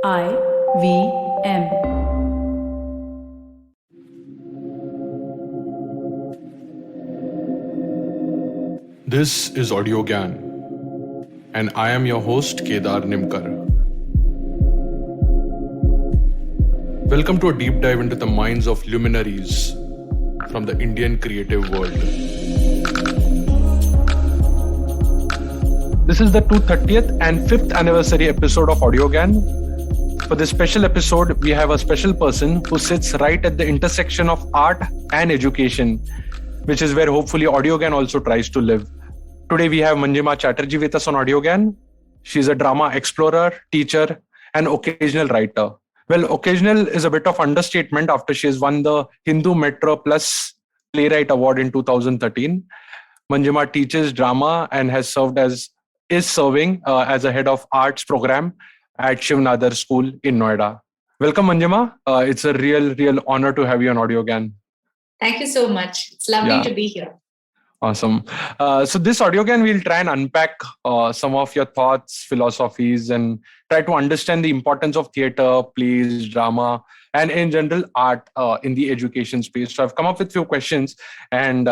IVM. This is Audiogyan, and I am your host, Kedar Nimkar. Welcome to a deep dive into the minds of luminaries from the Indian creative world. This is the 230th and 5th anniversary episode of Audiogyan. For this special episode, we have a special person who sits right at the intersection of art and education, which is where hopefully Audiogyan also tries to live. Today we have Manjima Chatterjee with us on Audiogyan. She's a drama explorer, teacher, and occasional writer. Well, occasional is a bit of understatement after she has won the Hindu Metro Plus Playwright Award in 2013. Manjima teaches drama and is serving as a head of arts program at Shiv Nadar School in Noida. Welcome, Manjima. It's a real honor to have you on Audiogyan. Thank you so much. It's lovely to be here. Awesome. So this Audiogyan, we'll try and unpack some of your thoughts, philosophies, and try to understand the importance of theatre, plays, drama, and in general art in the education space. So I've come up with a few questions, and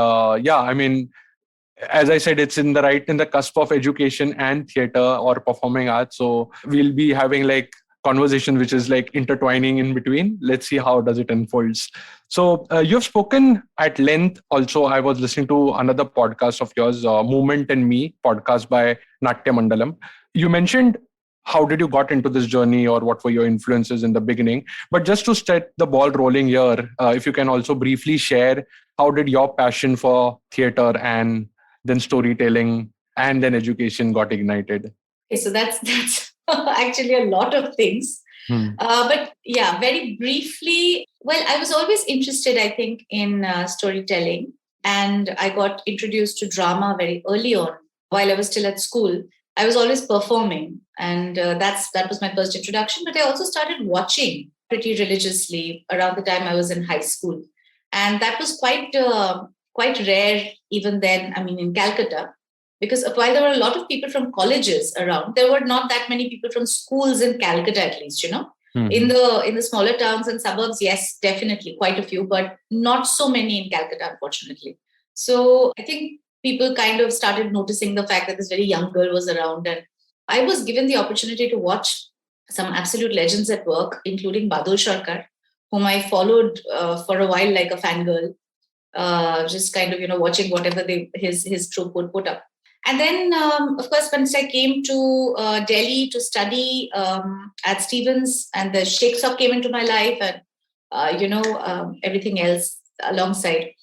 as I said, it's in the cusp of education and theatre or performing arts. So we'll be having like conversation which is like intertwining in between. Let's see how does it unfolds. So you've spoken at length. Also, I was listening to another podcast of yours, Movement and Me podcast by Natya Mandalam. You mentioned how did you got into this journey or what were your influences in the beginning. But just to set the ball rolling here, if you can also briefly share how did your passion for theatre and then storytelling and then education got ignited? Okay, so that's actually a lot of things. But yeah, very briefly, well, I was always interested, I think, in storytelling. And I got introduced to drama very early on. While I was still at school, I was always performing. And that was my first introduction. But I also started watching pretty religiously around the time I was in high school. And that was quite rare even then, in Calcutta. Because while there were a lot of people from colleges around, there were not that many people from schools in Calcutta, at least, Mm-hmm. In the smaller towns and suburbs, yes, definitely quite a few, but not so many in Calcutta, unfortunately. So I think people kind of started noticing the fact that this very young girl was around, and I was given the opportunity to watch some absolute legends at work, including Badul Sarkar, whom I followed for a while like a fangirl, just kind of watching whatever his troupe would put up. And then, of course, once I came to Delhi to study at Stevens, and the Sheikhs came into my life, and everything else alongside.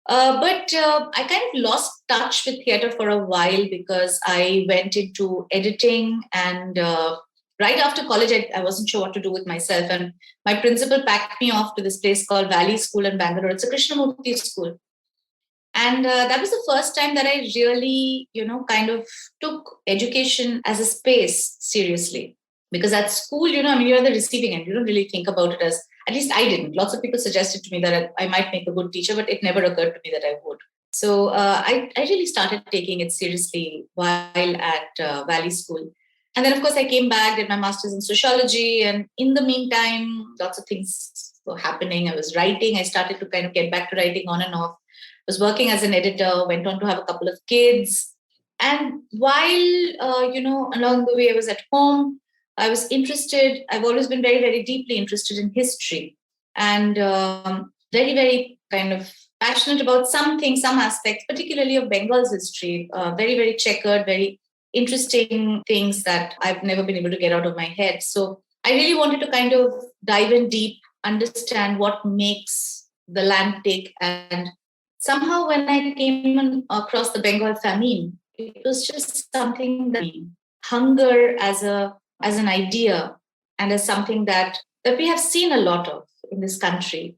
But I kind of lost touch with theatre for a while because I went into editing, and right after college, I wasn't sure what to do with myself. And my principal packed me off to this place called Valley School in Bangalore. It's a Krishnamurti school. And that was the first time that I really, kind of took education as a space seriously. Because at school, you're on the receiving end. You don't really think about it as, at least I didn't. Lots of people suggested to me that I might make a good teacher, but it never occurred to me that I would. So I really started taking it seriously while at Valley School. And then, of course, I came back, did my master's in sociology. And in the meantime, lots of things were happening. I was writing. I started to kind of get back to writing on and off. Was working as an editor, went on to have a couple of kids. And while, along the way I was at home, I was interested. I've always been very, very deeply interested in history and very, very kind of passionate about some aspects, particularly of Bengal's history, very, very checkered, very interesting things that I've never been able to get out of my head. So I really wanted to kind of dive in deep, understand what makes the land tick. And somehow when I came across the Bengal famine, it was just something that hunger as an idea and as something that we have seen a lot of in this country.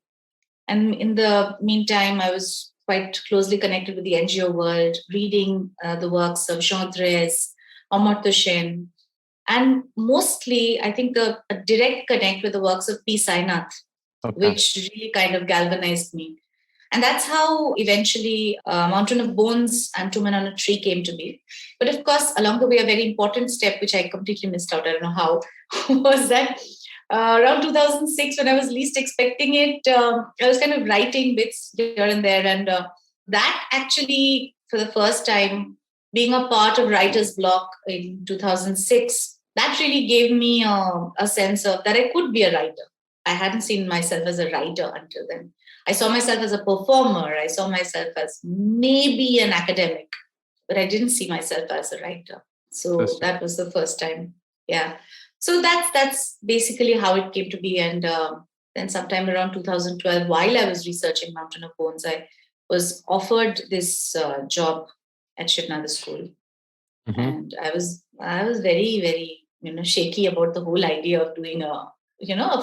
And in the meantime, I was quite closely connected with the NGO world, reading the works of Jean Drèze, Amartya Sen, and mostly I think a direct connect with the works of P. Sainath, which really kind of galvanized me. And that's how eventually Mountain of Bones and Two Men on a Tree came to be. But of course, along the way, a very important step, which I completely missed out, I don't know how, was that around 2006, when I was least expecting it, I was kind of writing bits here and there. And that actually, for the first time, being a part of writer's block in 2006, that really gave me a sense of that I could be a writer. I hadn't seen myself as a writer until then. I saw myself as a performer. I saw myself as maybe an academic, but I didn't see myself as a writer. So that was the first time. Yeah. So that's basically how it came to be. And then sometime around 2012, while I was researching Mountain of Bones, I was offered this job at Shiv Nadar School. Mm-hmm. And I was very, very, shaky about the whole idea of doing a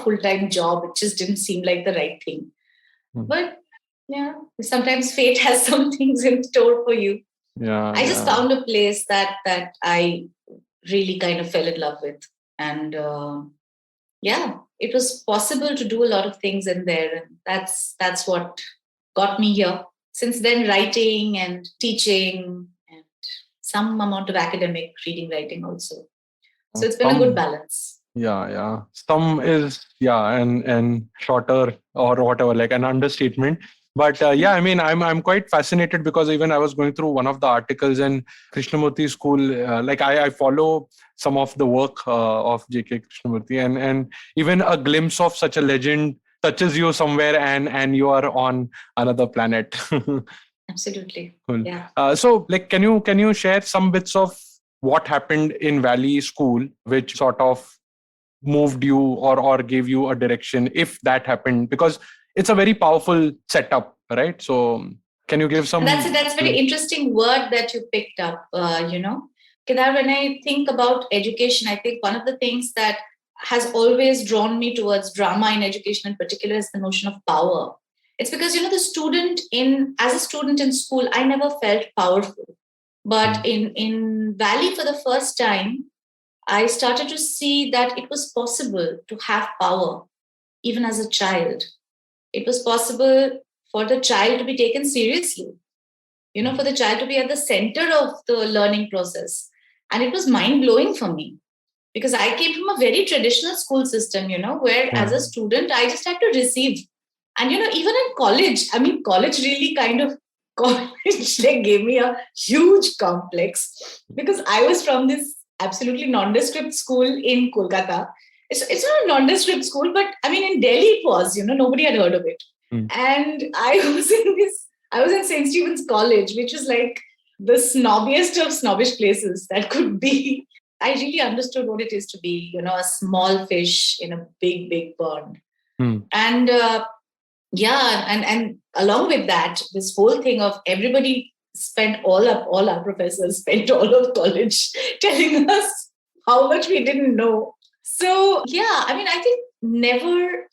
full-time job. It just didn't seem like the right thing. But yeah, sometimes fate has some things in store for you. Yeah, I just found a place that I really kind of fell in love with. And it was possible to do a lot of things in there. And that's what got me here. Since then, writing and teaching and some amount of academic reading, writing also. So it's been a good balance. Yeah. Some is, and shorter or whatever, like an understatement. But I mean, I'm quite fascinated because even I was going through one of the articles in Krishnamurti School. Like I follow some of the work of J.K. Krishnamurti, and even a glimpse of such a legend touches you somewhere, and you are on another planet. Absolutely. Cool. Yeah. So, like, can you share some bits of what happened in Valley School, which sort of moved you or gave you a direction, if that happened? Because it's a very powerful setup, right? So can you give some... That's a very interesting word that you picked up, Kedar, when I think about education, I think one of the things that has always drawn me towards drama in education in particular is the notion of power. It's because, as a student in school, I never felt powerful. But in Valley, for the first time, I started to see that it was possible to have power, even as a child. It was possible for the child to be taken seriously, for the child to be at the center of the learning process. And it was mind-blowing for me because I came from a very traditional school system, where as a student, I just had to receive. And, even in college, college really kind of they gave me a huge complex because I was from this absolutely nondescript school in Kolkata. It's not a nondescript school, but in Delhi it was, nobody had heard of it. And I was in St. Stephen's College, which was like the snobbiest of snobbish places that could be. I really understood what it is to be, a small fish in a big, big pond. And and along with that, this whole thing of everybody spent all our professors spent all of college telling us how much we didn't know. So I think never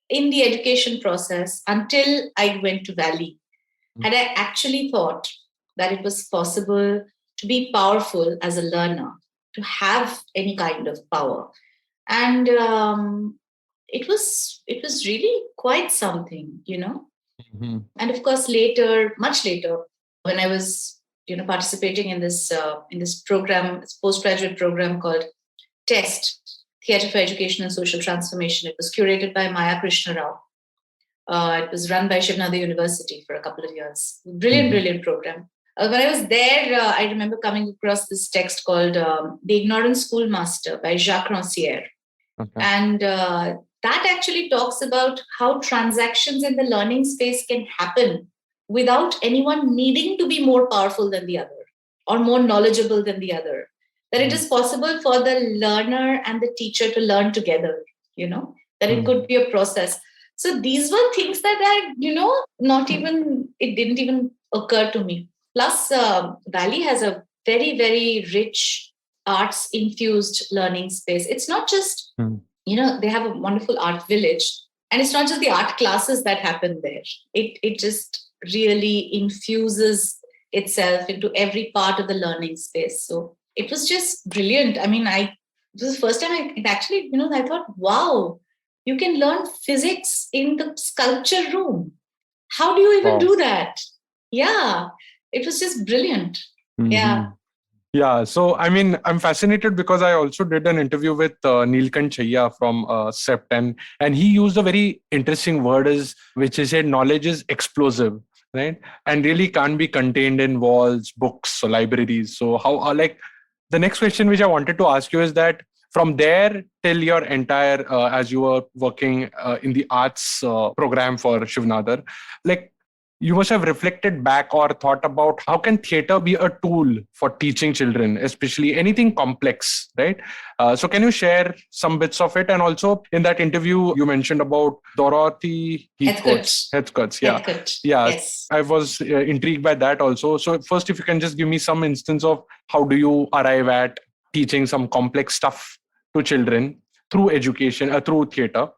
in the education process until I went to Valley had I actually thought that it was possible to be powerful as a learner, to have any kind of power. And it was really quite something, And of course, much later, when I was, participating in this program, this postgraduate program called TEST, Theatre for Education and Social Transformation. It was curated by Maya Krishna Rao. It was run by Shiv Nadar University for a couple of years. Brilliant program. When I was there, I remember coming across this text called The Ignorant Schoolmaster by Jacques Rancière. Okay. And that actually talks about how transactions in the learning space can happen without anyone needing to be more powerful than the other or more knowledgeable than the other. That it is possible for the learner and the teacher to learn together, that it could be a process. So these were things that I, it didn't even occur to me. Plus, Valley has a very, very rich arts-infused learning space. It's not just, they have a wonderful art village. And it's not just the art classes that happen there. It just really infuses itself into every part of the learning space. So it was just brilliant. It was the first time I thought, wow, you can learn physics in the sculpture room. How do you even Wow. do that? Yeah, it was just brilliant. Yeah. Yeah, so I mean, I'm fascinated because I also did an interview with Neelkant Chhaya from SEPT, and he used a very interesting word, which is said knowledge is explosive, right? And really can't be contained in walls, books, or libraries. So how like the next question which I wanted to ask you is that from there till your entire as you were working in the arts program for Shiv Nadar, like you must have reflected back or thought about how can theater be a tool for teaching children, especially anything complex, right? So can you share some bits of it? And also in that interview you mentioned about Dorothy Heathcote's. Yeah. Heathcote. Yeah, Yes. I was intrigued by that also. So first, if you can just give me some instance of how do you arrive at teaching some complex stuff to children through education, through theater,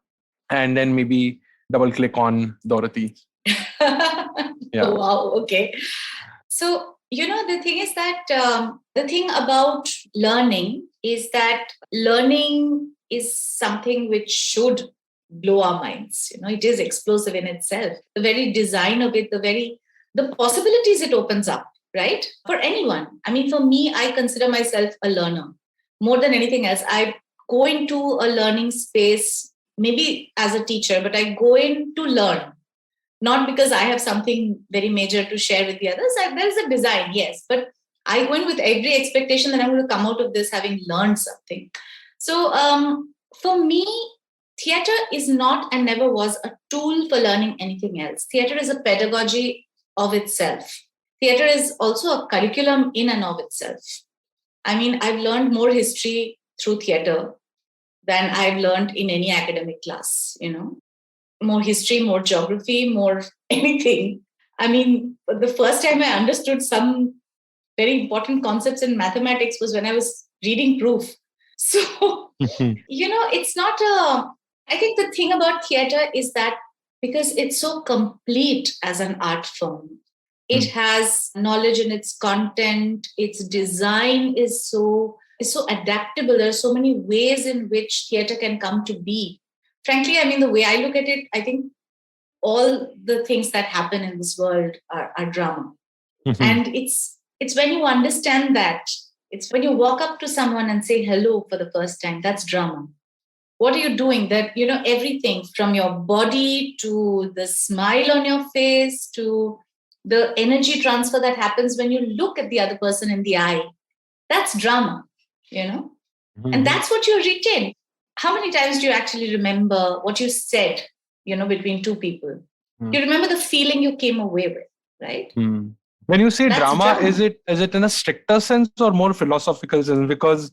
and then maybe double click on Dorothy. Yeah. Wow. Okay. So, the thing is that the thing about learning is that learning is something which should blow our minds. It is explosive in itself. The very design of it, the possibilities it opens up, right? For anyone. I mean, for me, I consider myself a learner. More than anything else, I go into a learning space, maybe as a teacher, but I go in to learn. Not because I have something very major to share with the others. There's a design, yes, but I go in with every expectation that I'm going to come out of this having learned something. So for me, theater is not and never was a tool for learning anything else. Theater is a pedagogy of itself. Theater is also a curriculum in and of itself. I mean, I've learned more history through theater than I've learned in any academic class, more history, more geography, more anything. I mean, the first time I understood some very important concepts in mathematics was when I was reading proof. So, it's not I think the thing about theater is that because it's so complete as an art form, it has knowledge in its content, its design is so adaptable. There are so many ways in which theater can come to be. Frankly, I mean, the way I look at it, I think all the things that happen in this world are drama. And it's when you understand that, it's when you walk up to someone and say hello for the first time, that's drama. What are you doing? That, everything from your body to the smile on your face to the energy transfer that happens when you look at the other person in the eye, that's drama, and that's what you retain. How many times do you actually remember what you said, between two people? You remember the feeling you came away with, right? When you say drama, is it in a stricter sense or more philosophical sense? Because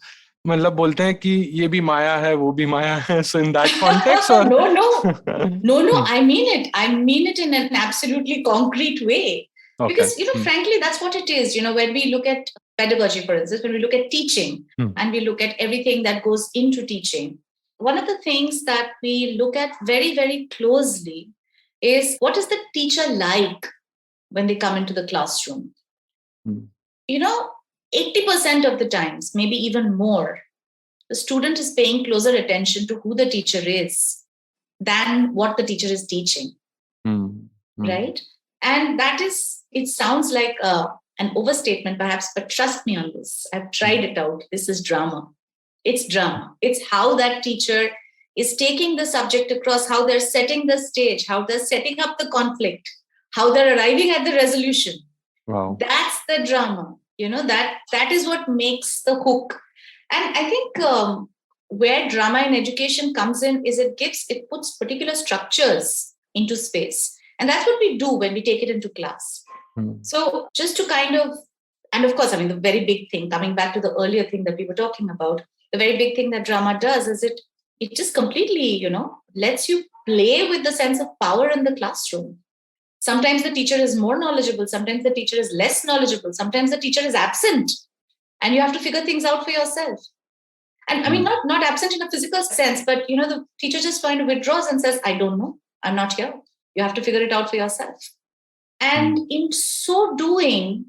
मतलब बोलते हैं कि ये भी माया है, वो भी माया है. So in that context, or no, I mean it in an absolutely concrete way. Okay. Because frankly, that's what it is. When we look at pedagogy, for instance, when we look at teaching and we look at everything that goes into teaching, one of the things that we look at very, very closely is what is the teacher like when they come into the classroom. 80% of the times, maybe even more, the student is paying closer attention to who the teacher is than what the teacher is teaching. Right? And that is, it sounds like an overstatement perhaps, but trust me on this. I've tried it out. This is drama. It's drama. It's how that teacher is taking the subject across, how they're setting the stage, how they're setting up the conflict, how they're arriving at the resolution. Wow. That's the drama. That is what makes the hook. And I think where drama in education comes in is it puts particular structures into space. And that's what we do when we take it into class. So just to and of course, I mean, the very big thing, coming back to the earlier thing that we were talking about, the very big thing that drama does is it just completely, lets you play with the sense of power in the classroom. Sometimes the teacher is more knowledgeable. Sometimes the teacher is less knowledgeable. Sometimes the teacher is absent and you have to figure things out for yourself. And I mean, not absent in a physical sense, but, the teacher just kind of withdraws and says, I don't know. I'm not here. You have to figure it out for yourself. And in so doing,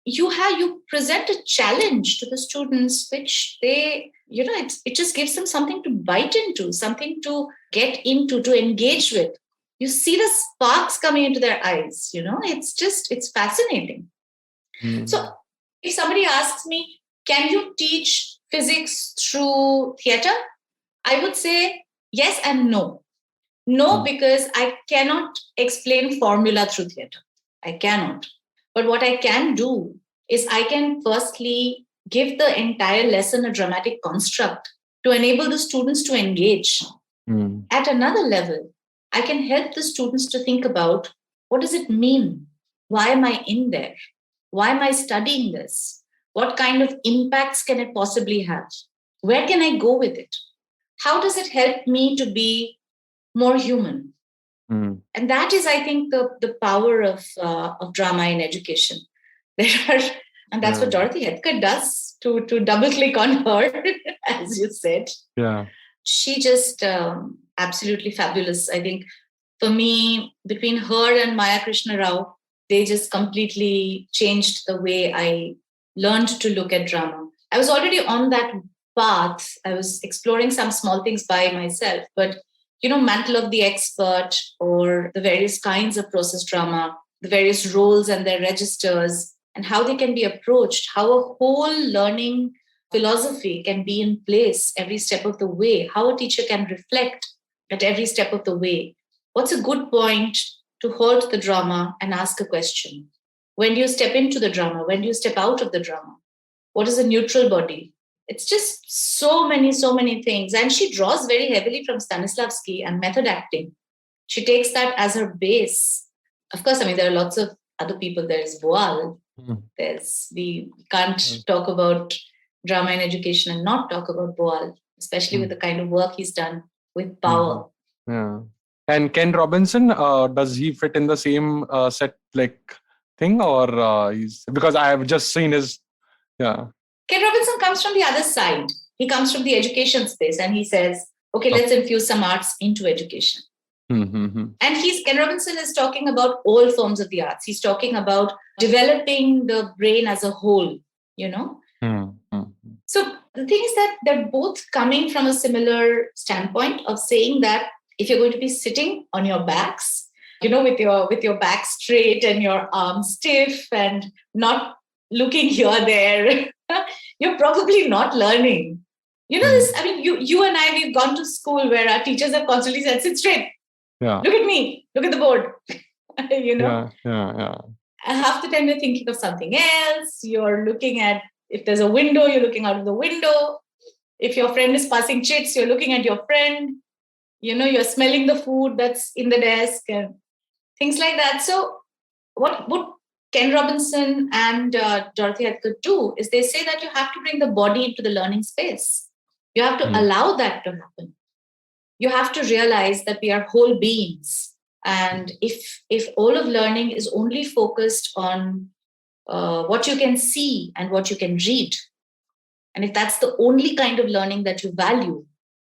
you present a challenge to the students, which they, it just gives them something to bite into, something to get into, to engage with. you see the sparks coming into their eyes, it's fascinating. So if somebody asks me, can you teach physics through theater? I would say yes and no. No, because I cannot explain formula through theater. I cannot. But what I can do is I can firstly give the entire lesson a dramatic construct to enable the students to engage. At another level, I can help the students to think about, what does it mean? Why am I in there? Why am I studying this? What kind of impacts can it possibly have? Where can I go with it? How does it help me to be more human? And that is, I think, the power of drama in education. And that's what Dorothy Hethker does, to double click on her, as you said. Yeah. She just absolutely fabulous. I think for me, between her and Maya Krishna Rao, they just completely changed the way I learned to look at drama. I was already on that path. I was exploring some small things by myself, but Mantle of the Expert, or the various kinds of process drama, the various roles and their registers, and how they can be approached, how a whole learning philosophy can be in place every step of the way, how a teacher can reflect at every step of the way. What's a good point to halt the drama and ask a question? When do you step into the drama? When do you step out of the drama? What is a neutral body? It's just so many things. And she draws very heavily from Stanislavski and method acting. She takes that as her base. Of course, there are lots of other people. There's Boal. We can't talk about drama and education and not talk about Boal, especially with the kind of work he's done with power. Yeah. And Ken Robinson, does he fit in the same set thing, or because I have just seen his Ken Robinson comes from the other side. He comes from the education space, and he says, okay, let's infuse some arts into education. And Ken Robinson is talking about all forms of the arts. He's talking about developing the brain as a whole, So the thing is that they're both coming from a similar standpoint of saying that if you're going to be sitting on your backs, with your back straight and your arms stiff and not looking here, there, you're probably not learning. This, you and I, we've gone to school where our teachers have constantly said, sit straight. Yeah. Look at me. Look at the board. Yeah. And half the time you're thinking of something else. You're looking at, if there's a window, you're looking out of the window. If your friend is passing chits, you're looking at your friend. You're smelling the food that's in the desk and things like that. So what Ken Robinson and Dorothy Hethker do is they say that you have to bring the body into the learning space. You have to allow that to happen. You have to realize that we are whole beings. And if all of learning is only focused on what you can see and what you can read, and if that's the only kind of learning that you value,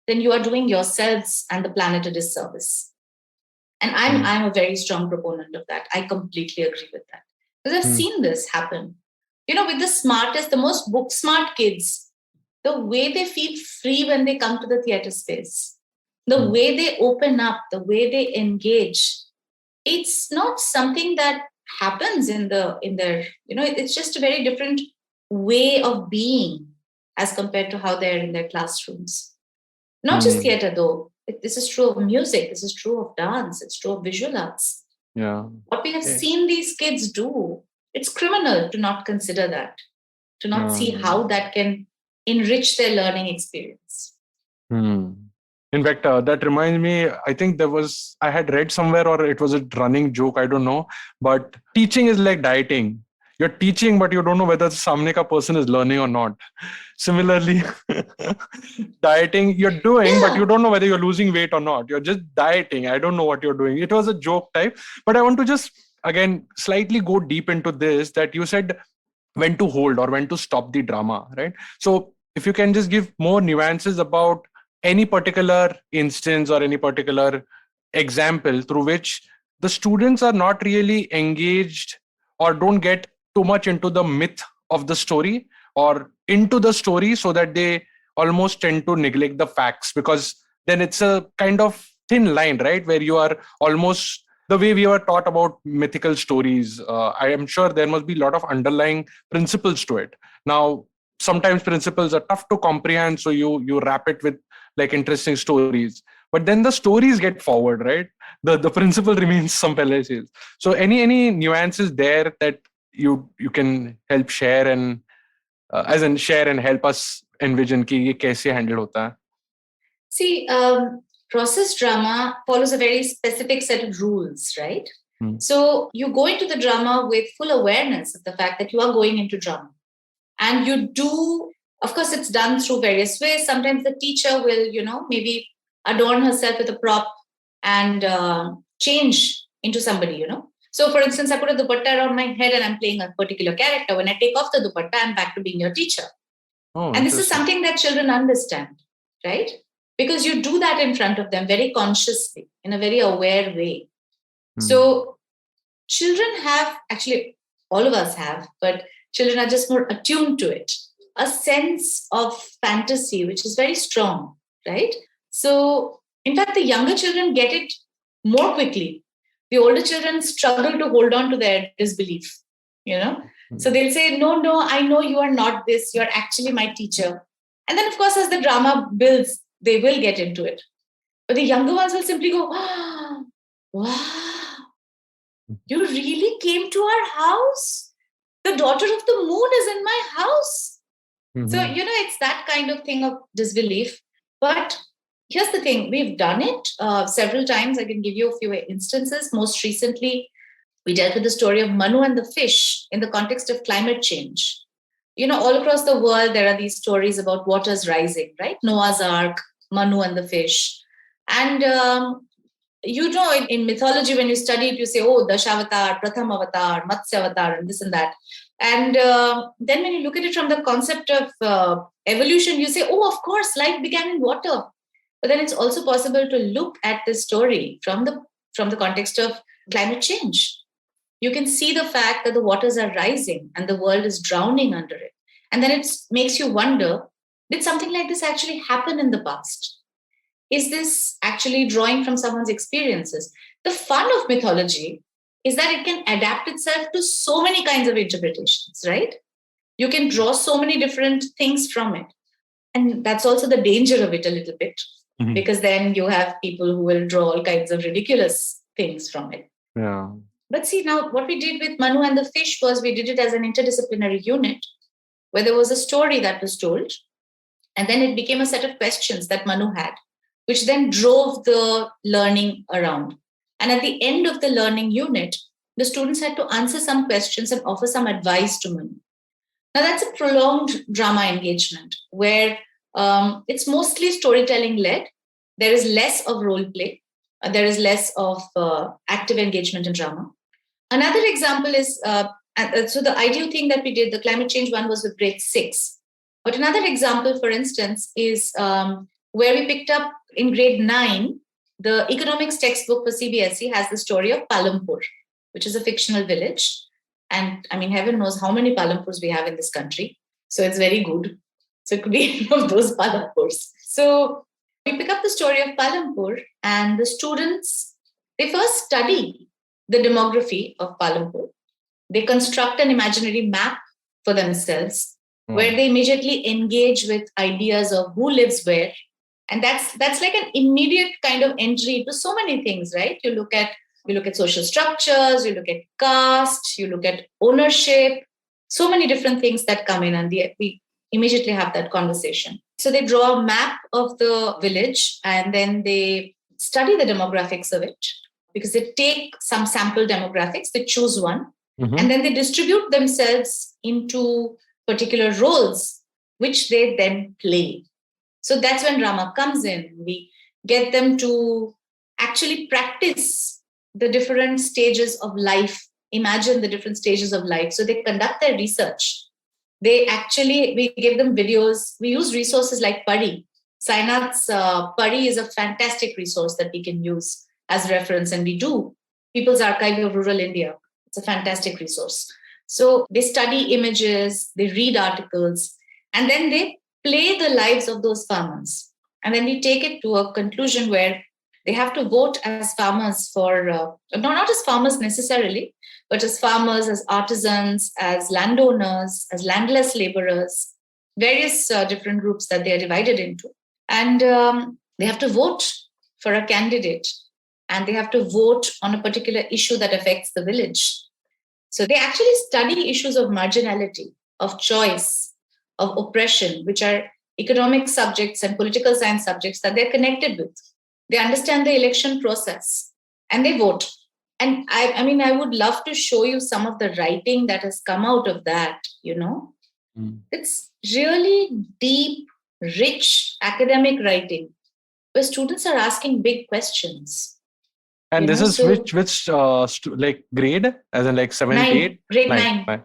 then you are doing yourselves and the planet a disservice. And I'm a very strong proponent of that. I completely agree with that. Because I've seen this happen. With the smartest, the most book smart kids, the way they feel free when they come to the theater space, the way they open up, the way they engage, it's not something that happens in their, it's just a very different way of being as compared to how they're in their classrooms. Not just theater, though. This is true of music. This is true of dance. It's true of visual arts. Yeah. What we have seen these kids do, it's criminal to not consider that, to not see how that can enrich their learning experience. In fact, that reminds me, I think I had read somewhere, or it was a running joke, I don't know, but teaching is like dieting. You're teaching, but you don't know whether the samne ka person is learning or not. Similarly, dieting, you're doing, but you don't know whether you're losing weight or not. You're just dieting. I don't know what you're doing. It was a joke type, but I want to just, again, slightly go deep into this, that you said when to hold or when to stop the drama, right? So if you can just give more nuances about any particular instance or any particular example through which the students are not really engaged or don't get too much into the myth of the story or into the story, so that they almost tend to neglect the facts, because then it's a kind of thin line, right? Where you are almost the way we were taught about mythical stories. I am sure there must be a lot of underlying principles to it. Now, sometimes principles are tough to comprehend, so you wrap it with like interesting stories. But then the stories get forward, right? The principle remains some places. So any nuances there that you can help share and as in share and help us envision कि ये कैसे handle होता है? See, process drama follows a very specific set of rules, right? So you go into the drama with full awareness of the fact that you are going into drama. And you do, of course, it's done through various ways. Sometimes the teacher will, maybe adorn herself with a prop and change into somebody, So, for instance, I put a dupatta around my head and I'm playing a particular character. When I take off the dupatta, I'm back to being your teacher. Oh, and this is something that children understand, right? Because you do that in front of them very consciously, in a very aware way. So children have, actually, all of us have, but children are just more attuned to it, a sense of fantasy, which is very strong, right? So, in fact, the younger children get it more quickly. The older children struggle to hold on to their disbelief, So they'll say, no, I know you are not this, you're actually my teacher. And then, of course, as the drama builds, they will get into it. But the younger ones will simply go, oh, wow, you really came to our house? The daughter of the moon is in my house. So, it's that kind of thing of disbelief. But here's the thing, we've done it several times. I can give you a few instances. Most recently, we dealt with the story of Manu and the fish in the context of climate change. All across the world, there are these stories about waters rising, right? Noah's Ark, Manu and the fish. And, in mythology, when you study it, you say, oh, Dashavatar, Pratham Avatar, Matsya Avatar, and this and that. And then when you look at it from the concept of evolution, you say, oh, of course, life began in water. But then it's also possible to look at this story from the context of climate change. You can see the fact that the waters are rising and the world is drowning under it. And then it makes you wonder, did something like this actually happen in the past? Is this actually drawing from someone's experiences? The fun of mythology is that it can adapt itself to so many kinds of interpretations, right? You can draw so many different things from it. And that's also the danger of it a little bit, because then you have people who will draw all kinds of ridiculous things from it. Yeah. But see, now what we did with Manu and the fish was we did it as an interdisciplinary unit where there was a story that was told. And then it became a set of questions that Manu had, which then drove the learning around. And at the end of the learning unit, the students had to answer some questions and offer some advice to Manu. Now, that's a prolonged drama engagement where it's mostly storytelling-led. There is less of role play. There is less of active engagement in drama. Another example is, so the ideal thing that we did, the climate change one was with grade 6. But another example, for instance, is where we picked up in grade 9, the economics textbook for CBSE has the story of Palampur, which is a fictional village. And I mean, heaven knows how many Palampurs we have in this country. So it's very good. So it could be one of those Palampurs. So we pick up the story of Palampur, and the students, they first study the demography of Palampur. They construct an imaginary map for themselves where they immediately engage with ideas of who lives where. And that's like an immediate kind of entry to so many things, right? You look at social structures, you look at caste, you look at ownership, so many different things that come in, and we immediately have that conversation. So they draw a map of the village and then they study the demographics of it, because they take some sample demographics, they choose one, and then they distribute themselves into particular roles, which they then play. So that's when drama comes in. We get them to actually practice the different stages of life, imagine the different stages of life. So they conduct their research. We give them videos. We use resources like Pari. Sainath's Pari is a fantastic resource that we can use as reference, and we do. People's Archive of Rural India. It's a fantastic resource. So they study images, they read articles, and then they play the lives of those farmers. And then we take it to a conclusion where They have to vote as farmers for, not as farmers necessarily, but as farmers, as artisans, as landowners, as landless laborers, various different groups that they are divided into. And they have to vote for a candidate, and they have to vote on a particular issue that affects the village. So they actually study issues of marginality, of choice, of oppression, which are economic subjects and political science subjects that they're connected with. They understand the election process and they vote. And I mean, I would love to show you some of the writing that has come out of that, It's really deep, rich academic writing where students are asking big questions. And this is which like grade? As in like 7th, 8th? Grade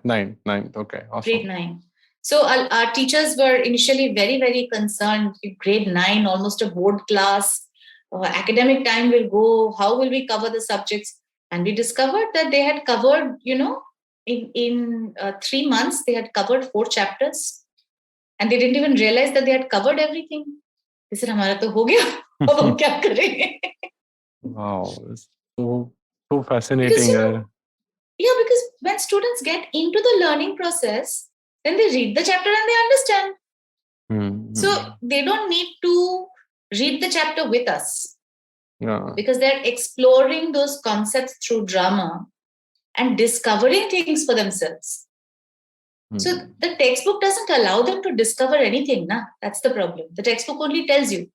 9. 9. Okay, awesome. Grade 9. So our teachers were initially very, very concerned. Grade 9, almost a board class. Academic time will go. How will we cover the subjects? And we discovered that they had covered, in 3 months, they had covered 4 chapters. And they didn't even realize that they had covered everything. They said, "Hamara to ho gaya. Ab hum kya karenge?" Wow, it's so fascinating. Because when students get into the learning process, then they read the chapter and they understand. Mm-hmm. So they don't need to read the chapter with us. Yeah. Because they're exploring those concepts through drama and discovering things for themselves. So the textbook doesn't allow them to discover anything. That's the problem. The textbook only tells you.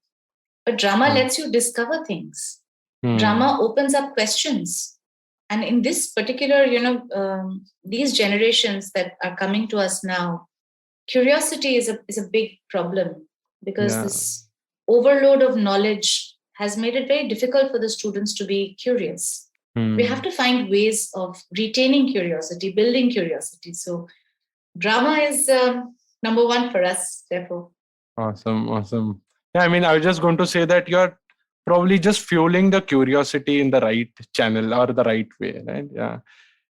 But drama lets you discover things. Drama opens up questions. And in this particular, these generations that are coming to us now, curiosity is a big problem because this overload of knowledge has made it very difficult for the students to be curious. We have to find ways of retaining curiosity, building curiosity. So drama is number one for us, therefore. Awesome. Yeah, I mean, I was just going to say that you're probably just fueling the curiosity in the right channel or the right way, right? Yeah.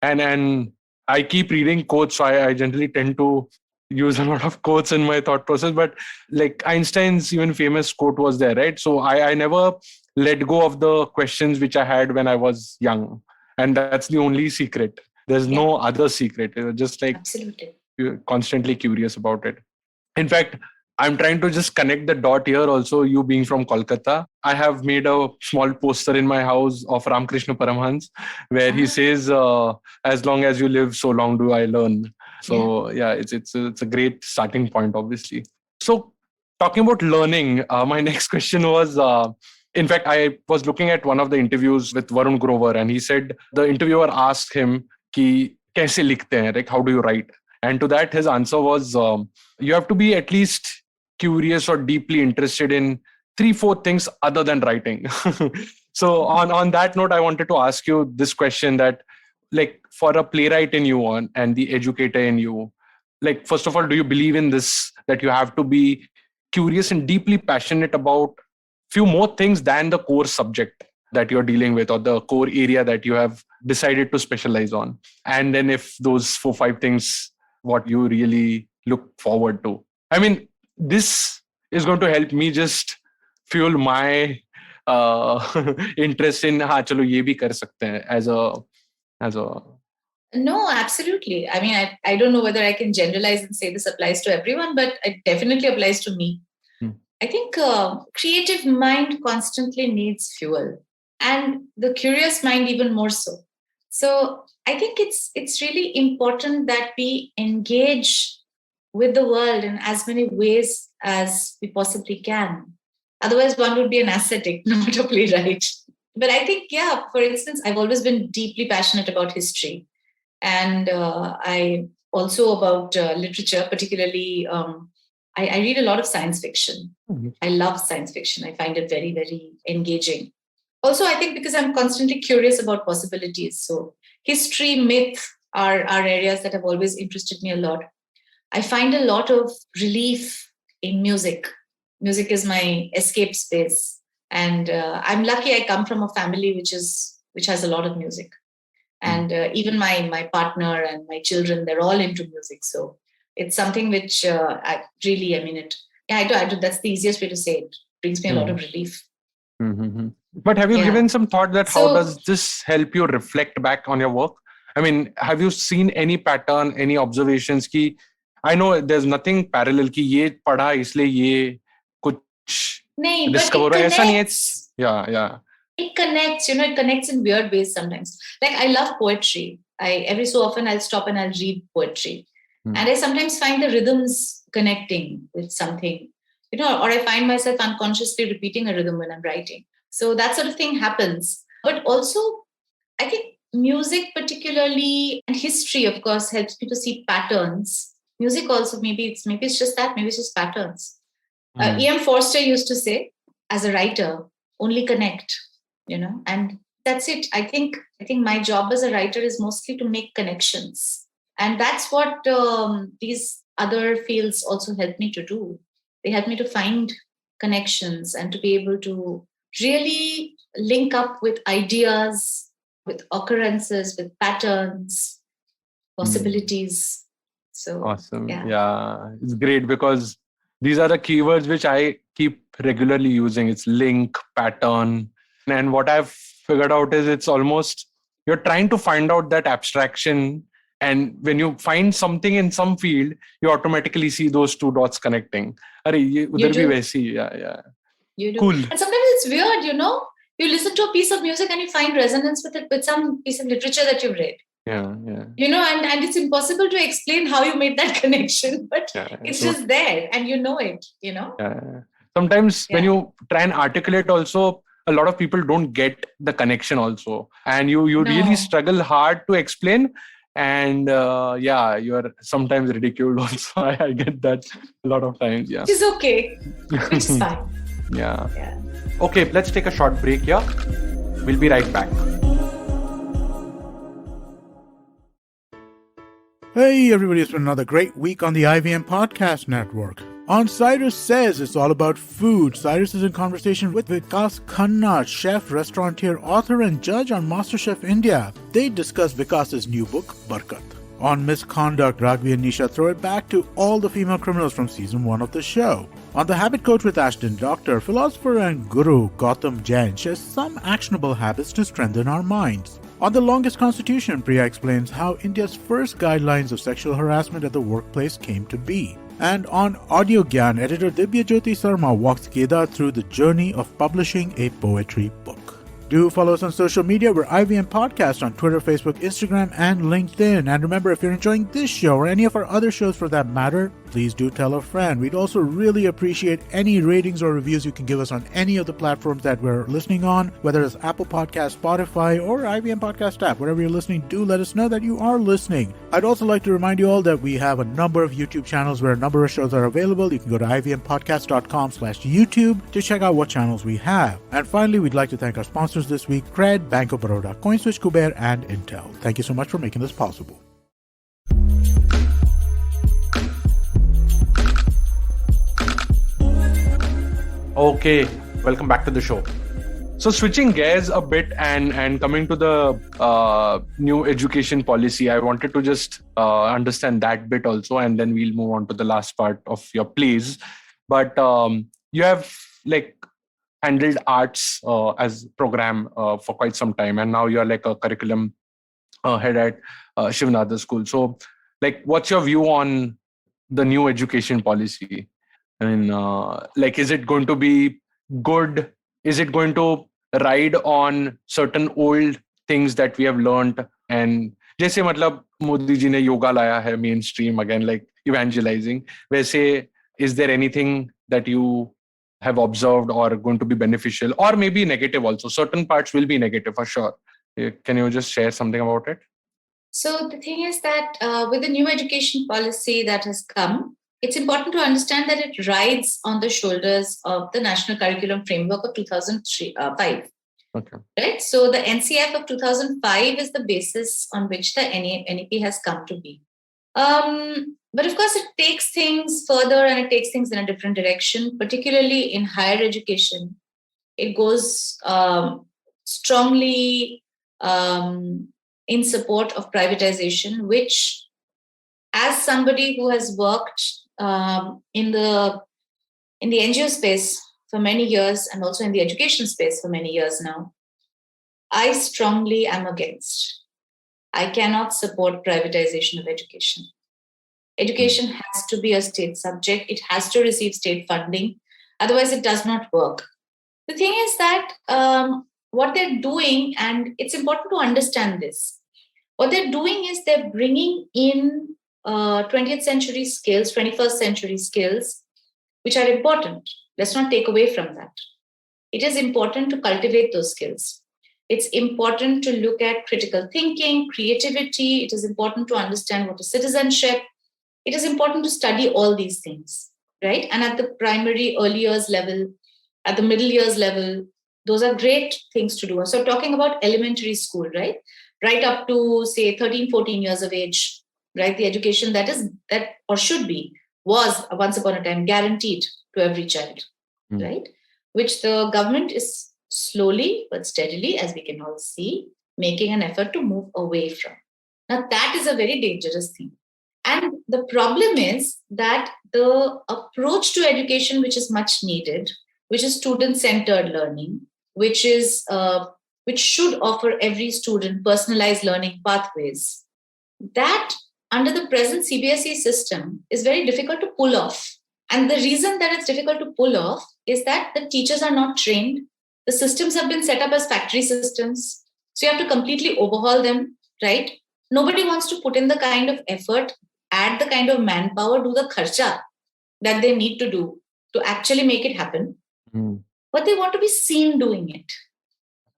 And I keep reading quotes, so I generally tend to use a lot of quotes in my thought process. But like Einstein's even famous quote was there, right? So I never let go of the questions which I had when I was young. And that's the only secret. There's no other secret. It's just like absolutely, you're constantly curious about it. In fact, I'm trying to just connect the dot here also, you being from Kolkata. I have made a small poster in my house of Ramakrishna Paramhans where he says, as long as you live, so long do I learn. So it's a great starting point, obviously. So talking about learning, my next question was, in fact, I was looking at one of the interviews with Varun Grover, and he said, the interviewer asked him, ki, kaise likhte hain? Like, how do you write? And to that, his answer was, you have to be at least curious or deeply interested in 3-4 things other than writing. So on that note, I wanted to ask you this question that, like, for a playwright in you and the educator in you, like, first of all, do you believe in this, that you have to be curious and deeply passionate about few more things than the core subject that you're dealing with or the core area that you have decided to specialize on? And then if those 4-5 things, what you really look forward to? I mean, this is going to help me just fuel my interest in chalo ye bhi kar sakte hain as a No, absolutely. I mean, I don't know whether I can generalize and say this applies to everyone, but it definitely applies to me. I think creative mind constantly needs fuel, and the curious mind even more so. So I think it's really important that we engage with the world in as many ways as we possibly can. Otherwise, one would be an ascetic, not a playwright. But I think, for instance, I've always been deeply passionate about history. And I also about literature, particularly I read a lot of science fiction. I love science fiction. I find it very, very engaging. Also, I think because I'm constantly curious about possibilities. So history, myth are areas that have always interested me a lot. I find a lot of relief in music. Music is my escape space. And I'm lucky I come from a family which has a lot of music. And even my partner and my children, they're all into music. So it's something which I do. That's the easiest way to say it. Brings me a lot of relief. Mm-hmm. But have you Yeah. given some thought that how So, does this help you reflect back on your work? I mean, have you seen any pattern, any observations ki I know there's nothing parallel ki ye padha isliye ye kuch nahi, but discover it hua. Aisa nahi hai. connects. Yeah. It connects, it connects in weird ways sometimes. Like I love poetry. Every so often I'll stop and I'll read poetry. And I sometimes find the rhythms connecting with something, or I find myself unconsciously repeating a rhythm when I'm writing. So that sort of thing happens. But also, I think music, particularly, and history, of course, helps me to see patterns. Music also, maybe it's just that, maybe it's just patterns. E.M. Forster used to say, as a writer, only connect, and that's it. I think my job as a writer is mostly to make connections. And that's what these other fields also help me to do. They help me to find connections and to be able to really link up with ideas, with occurrences, with patterns, possibilities. So, Awesome. yeah. Yeah, it's great because these are the keywords which I keep regularly using. It's link, pattern. And what I've figured out is it's almost you're trying to find out that abstraction. And when you find something in some field, you automatically see those two dots connecting. Are ye udhar bhi waisi. Yeah. You do. Cool. And sometimes it's weird, you listen to a piece of music and you find resonance with it, with some piece of literature that you've read. Yeah. And it's impossible to explain how you made that connection, but it's just there and it. Yeah. Sometimes when you try and articulate also, a lot of people don't get the connection also. And you really struggle hard to explain. And you're sometimes ridiculed also. I get that a lot of times. Yeah. Which is okay. Which is fine. Yeah. Okay, let's take a short break here. We'll be right back. Hey everybody, it's been another great week on the IVM Podcast Network. On Cyrus Says, it's all about food. Cyrus is in conversation with Vikas Khanna, chef, restaurateur, author and judge on MasterChef India. They discuss Vikas's new book, Barkat. On Misconduct, Raghavi and Nisha throw it back to all the female criminals from season 1 of the show. On The Habit Coach with Ashton Doctor, philosopher and guru Gautam Jain shares some actionable habits to strengthen our minds. On The Longest Constitution, Priya explains how India's first guidelines of sexual harassment at the workplace came to be. And on Audiogyan, editor Divya Jyoti Sarma walks Kedar through the journey of publishing a poetry book. Do follow us on social media. We're IVM Podcast on Twitter, Facebook, Instagram, and LinkedIn. And remember, if you're enjoying this show or any of our other shows for that matter, please do tell a friend. We'd also really appreciate any ratings or reviews you can give us on any of the platforms that we're listening on, whether it's Apple Podcast, Spotify, or IVM Podcast app. Wherever you're listening, do let us know that you are listening. I'd also like to remind you all that we have a number of YouTube channels where a number of shows are available. You can go to ivmpodcast.com/YouTube to check out what channels we have. And finally, we'd like to thank our sponsors this week, Cred, Bank of Baroda, CoinSwitch, Kuber, and Intel. Thank you so much for making this possible. Okay, welcome back to the show. So switching gears a bit and coming to the new education policy, I wanted to just understand that bit also, and then we'll move on to the last part of your plays. But you have handled arts as program for quite some time, and now you're like a curriculum head at Shiv Nadar School. So what's your view on the new education policy? I mean, is it going to be good? Is it going to ride on certain old things that we have learned? And जैसे मतलब मोदी जी ने योगा लाया है mainstream again, like evangelizing. वैसे, is there anything that you have observed or going to be beneficial, or maybe negative also? Certain parts will be negative for sure. Can you just share something about it? So the thing is that with the new education policy that has come, it's important to understand that it rides on the shoulders of the National Curriculum Framework of 2005. Okay. Right? So the NCF of 2005 is the basis on which the NEP has come to be. But of course, it takes things further and it takes things in a different direction, particularly in higher education. It goes strongly in support of privatization, which, as somebody who has worked in the NGO space for many years and also in the education space for many years now, I strongly am against. I cannot support privatization of education. Education has to be a state subject. It has to receive state funding. Otherwise, it does not work. The thing is that what they're doing, and it's important to understand this, what they're doing is they're bringing in 20th century skills, 21st century skills, which are important. Let's not take away from that. It is important to cultivate those skills. It's important to look at critical thinking, creativity. It is important to understand what is citizenship. It is important to study all these things, right? And at the primary, early years level, at the middle years level, those are great things to do. So talking about elementary school, right? Right up to, say, 13, 14 years of age, right? The education that or should be, was once upon a time guaranteed to every child, right? Which the government is slowly but steadily, as we can all see, making an effort to move away from. Now, that is a very dangerous thing. And the problem is that the approach to education, which is much needed, which is student-centered learning, which should offer every student personalized learning pathways, that under the present CBSE system is very difficult to pull off. And the reason that it's difficult to pull off is that the teachers are not trained. The systems have been set up as factory systems. So you have to completely overhaul them, right? Nobody wants to put in the kind of effort, add the kind of manpower, do the kharcha that they need to do to actually make it happen. But they want to be seen doing it.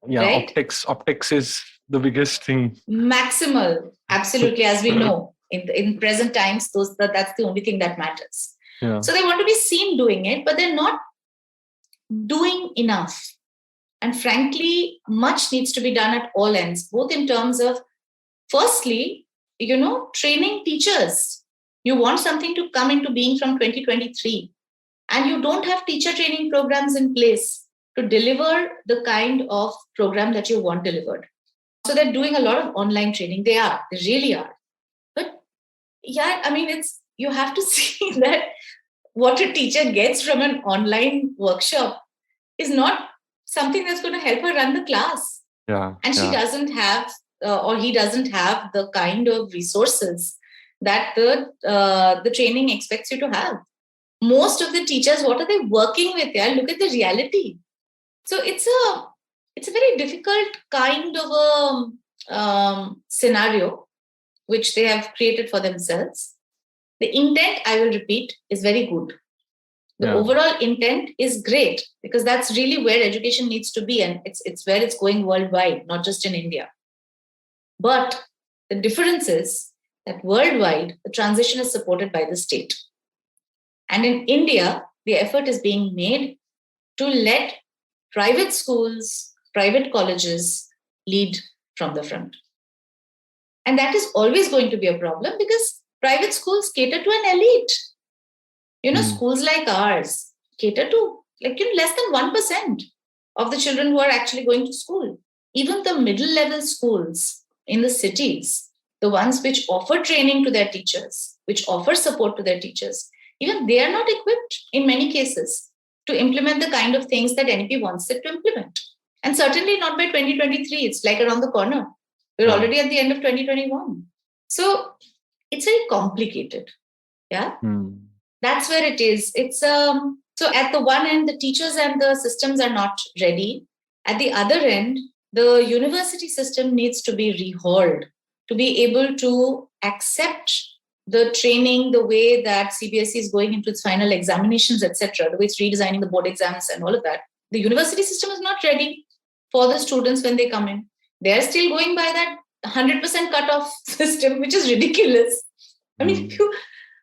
Yeah, right? Optics is the biggest thing. Maximal, absolutely, as we know. In present times, that's the only thing that matters. Yeah. So they want to be seen doing it, but they're not doing enough. And frankly, much needs to be done at all ends, both in terms of, firstly, training teachers. You want something to come into being from 2023, and you don't have teacher training programs in place to deliver the kind of program that you want delivered. So they're doing a lot of online training. They really are. But yeah, I mean, you have to see that what a teacher gets from an online workshop is not something that's going to help her run the class. Yeah. And she doesn't have, or he doesn't have the kind of resources that the training expects you to have. Most of the teachers, what are they working with? Yeah, look at the reality. So it's a very difficult kind of a scenario which they have created for themselves. The intent, I will repeat, is very good. The overall intent is great, because that's really where education needs to be, and it's where it's going worldwide, not just in India. But the difference is that worldwide, the transition is supported by the state. And in India, the effort is being made to let private schools, private colleges lead from the front. And that is always going to be a problem, because private schools cater to an elite. Schools like ours cater to less than 1% of the children who are actually going to school. Even the middle level schools in the cities, the ones which offer training to their teachers, which offer support to their teachers, even they are not equipped in many cases to implement the kind of things that NEP wants it to implement. And certainly not by 2023. It's like around the corner. We're already at the end of 2021. So it's very complicated. Yeah. That's where it is. It's so at the one end, the teachers and the systems are not ready. At the other end, the university system needs to be rehauled to be able to accept the training, the way that CBSE is going into its final examinations, etc., the way it's redesigning the board exams and all of that. The university system is not ready for the students when they come in. They're still going by that 100% cutoff system, which is ridiculous. I mean,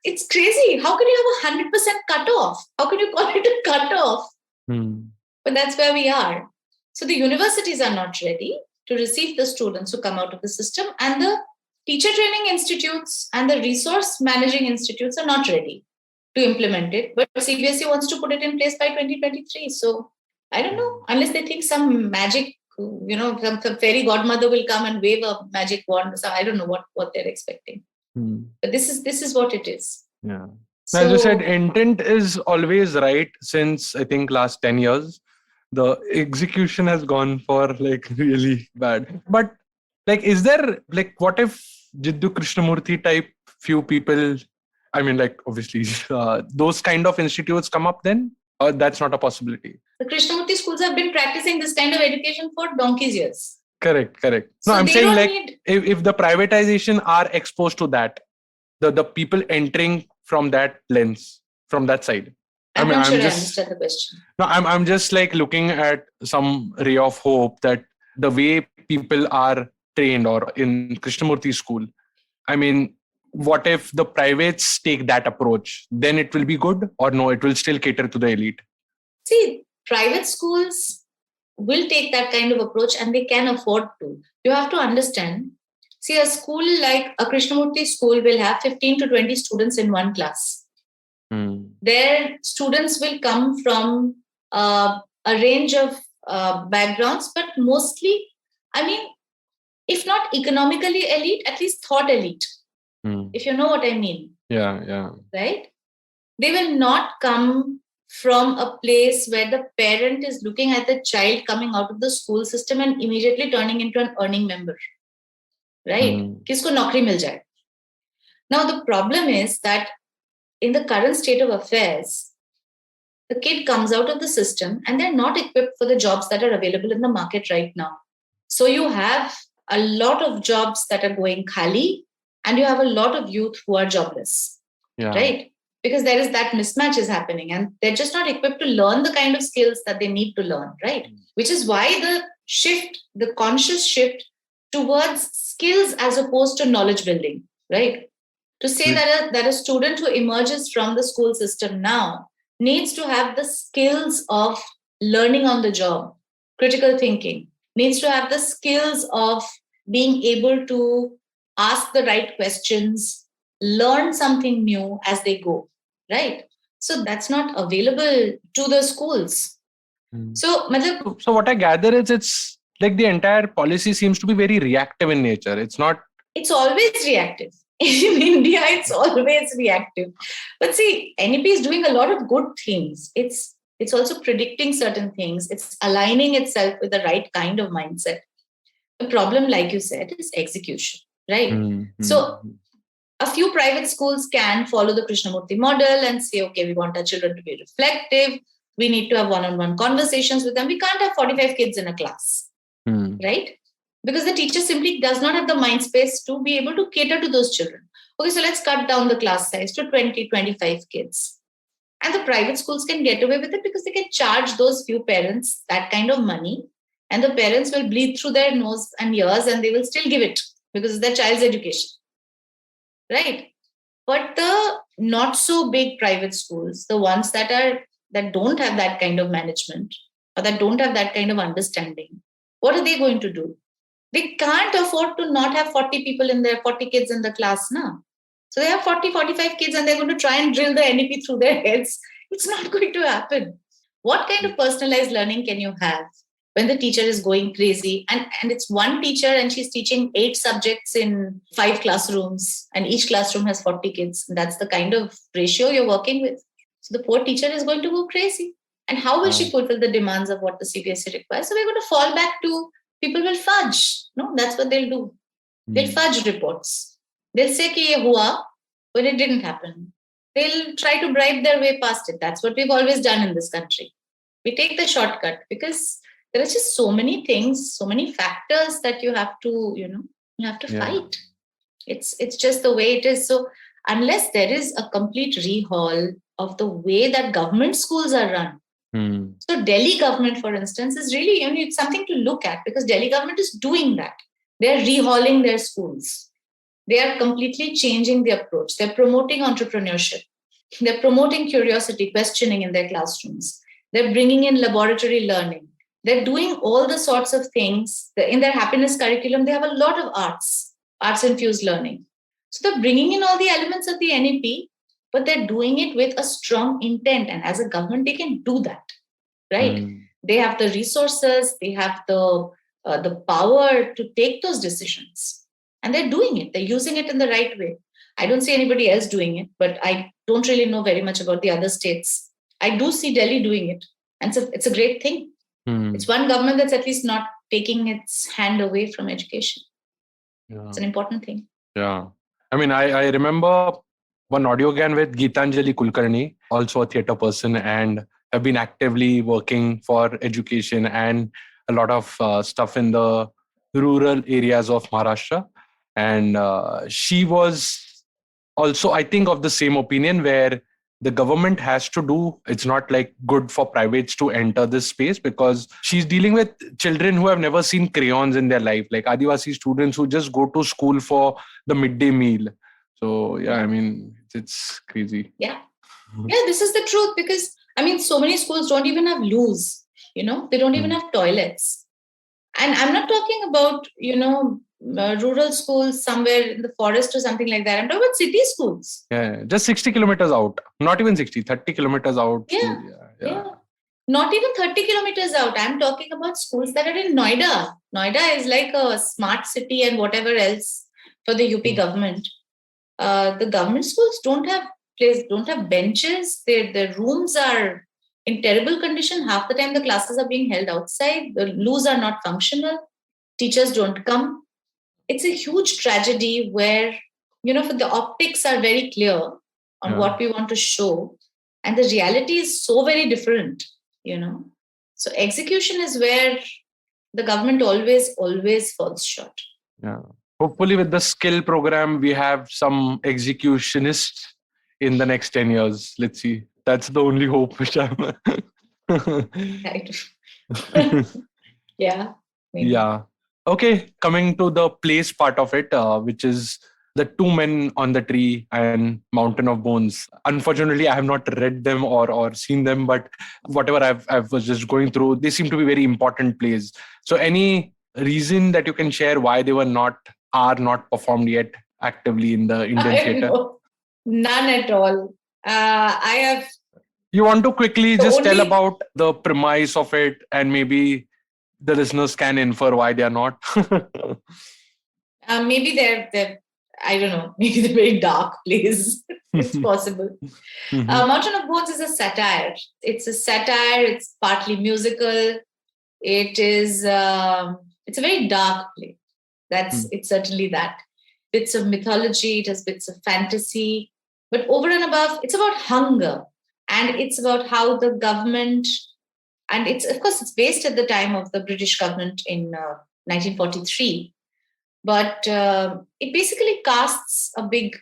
it's crazy. How can you have a 100% cutoff? How can you call it a cutoff? But that's where we are. So the universities are not ready to receive the students who come out of the system, and the teacher training institutes and the resource managing institutes are not ready to implement it. But CBSE wants to put it in place by 2023. So I don't know, unless they think some magic, some fairy godmother will come and wave a magic wand. So I don't know what they're expecting. But this is what it is. Yeah. As you said, So intent is always right since I think last 10 years. The execution has gone for like really bad. But like, is there like, what if Jiddu Krishnamurthy type few people, I mean, like, obviously, those kind of institutes come up then? Or that's not a possibility? the Krishnamurti schools have been practicing this kind of education for donkey's years. Correct, correct. No, So I'm they saying don't like, need. if the privatization are exposed to that, the people entering from that lens, from that side. I I'm mean, not I'm sure I just understand the question. no, I'm just like looking at some ray of hope that the way people are trained or in Krishnamurti school. I mean, what if the privates take that approach? Then it will be good, or no, it will still cater to the elite. See, private schools will take that kind of approach and they can afford to. You have to understand. See, a school like a Krishnamurti school will have 15 to 20 students in one class. Their students will come from a range of backgrounds, but mostly, I mean, if not economically elite, at least thought elite, if you know what I mean. Yeah, yeah. Right? They will not come from a place where the parent is looking at the child coming out of the school system and immediately turning into an earning member. Right? Kisko naukri mil jaye. Now, the problem is that in the current state of affairs, the kid comes out of the system and they're not equipped for the jobs that are available in the market right now. So you have a lot of jobs that are going khali and you have a lot of youth who are jobless. Yeah. Right? Because there is that mismatch is happening and they're just not equipped to learn the kind of skills that they need to learn, right? Which is why the conscious shift towards skills as opposed to knowledge building, right? To say that a student who emerges from the school system now needs to have the skills of learning on the job, critical thinking, needs to have the skills of being able to ask the right questions, learn something new as they go, right? So that's not available to the schools. So what I gather is it's like the entire policy seems to be very reactive in nature. It's always reactive. In India, it's always reactive. But see, NEP is doing a lot of good things. It's also predicting certain things. It's aligning itself with the right kind of mindset. The problem, like you said, is execution, right? So a few private schools can follow the Krishnamurti model and say, okay, we want our children to be reflective. We need to have one-on-one conversations with them. We can't have 45 kids in a class, right? Because the teacher simply does not have the mind space to be able to cater to those children. Okay, so let's cut down the class size to 20, 25 kids. And the private schools can get away with it because they can charge those few parents that kind of money. And the parents will bleed through their nose and ears and they will still give it because it's their child's education. Right? But the not so big private schools, the ones that don't have that kind of management or that don't have that kind of understanding, what are they going to do? They can't afford to not have 40 kids in the class now. So they have 40, 45 kids and they're going to try and drill the NEP through their heads. It's not going to happen. What kind of personalized learning can you have when the teacher is going crazy and it's one teacher and she's teaching 8 subjects in 5 classrooms and each classroom has 40 kids? And that's the kind of ratio you're working with. So the poor teacher is going to go crazy. And how will she fulfill the demands of what the CBSE requires? So we're going to fall back to people will fudge. No, that's what they'll do. They'll fudge reports. They'll say ki ye hua when it didn't happen. They'll try to bribe their way past it. That's what we've always done in this country. We take the shortcut because there are just so many things, so many factors that you have to fight. It's just the way it is. So unless there is a complete rehaul of the way that government schools are run. So Delhi government, for instance, is really it's something to look at because Delhi government is doing that. They're rehauling their schools. They are completely changing the approach. They're promoting entrepreneurship. They're promoting curiosity, questioning in their classrooms. They're bringing in laboratory learning. They're doing all the sorts of things. In their happiness curriculum, they have a lot of arts-infused learning. So they're bringing in all the elements of the NEP, but they're doing it with a strong intent. And as a government, they can do that, right? They have the resources, they have the power to take those decisions. And they're doing it. They're using it in the right way. I don't see anybody else doing it, but I don't really know very much about the other states. I do see Delhi doing it. And so it's a great thing. It's one government that's at least not taking its hand away from education. It's an important thing. Yeah. I mean, I remember one Audiogyan with Geetanjali Kulkarni, also a theatre person, and have been actively working for education and a lot of stuff in the rural areas of Maharashtra. And she was also, I think, of the same opinion where the government has to do, it's not like good for privates to enter this space, because she's dealing with children who have never seen crayons in their life, like Adivasi students who just go to school for the midday meal. So yeah, I mean, it's crazy. Yeah, this is the truth, because I mean, so many schools don't even have loos, they don't even have toilets. And I'm not talking about, rural schools somewhere in the forest or something like that. I'm talking about city schools. Yeah, just 60 kilometers out. Not even 60, 30 kilometers out. Yeah. Not even 30 kilometers out. I'm talking about schools that are in Noida. Noida is like a smart city and whatever else for the UP government. The government schools don't have benches. Their rooms are in terrible condition. Half the time the classes are being held outside. The loos are not functional. Teachers don't come. It's a huge tragedy where, for the optics are very clear on what we want to show. And the reality is so very different, So execution is where the government always falls short. Yeah. Hopefully with the skill program, we have some executionists in the next 10 years. Let's see. That's the only hope which I'm... Yeah. Maybe. Yeah. Okay. Coming to the place part of it, which is the Two Men on the Tree and Mountain of Bones. Unfortunately, I have not read them or seen them, but whatever I was just going through, they seem to be very important plays. So any reason that you can share why they are not performed yet actively in the Indian theatre? None at all. I have. You want to quickly just tell about the premise of it, and maybe the listeners can infer why they are not? Maybe they're I don't know, maybe they're very dark plays. It's possible. Mountain of Bones is a satire. It's a satire. It's partly musical. It is. It's a very dark play. It's certainly that. Bits of mythology. It has bits of fantasy. But over and above, it's about hunger, and it's about how the government. And it's based at the time of the British government in 1943. But it basically casts a big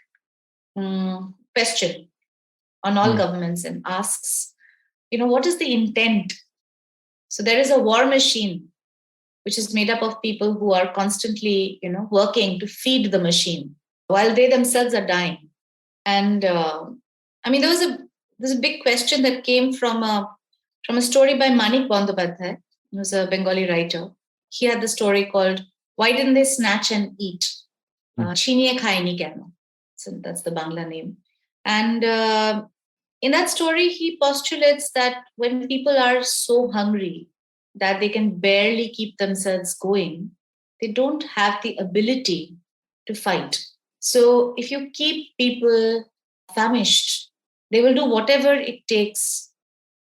question on all governments and asks, what is the intent? So there is a war machine, which is made up of people who are constantly, working to feed the machine while they themselves are dying. And there's a big question that came from a story by Manik Bandyopadhyay, who was a Bengali writer. He had the story called "Why Didn't They Snatch and Eat?" Chiniye Khaini Keno. So that's the Bangla name. And in that story, he postulates that when people are so hungry that they can barely keep themselves going, they don't have the ability to fight. So if you keep people famished, they will do whatever it takes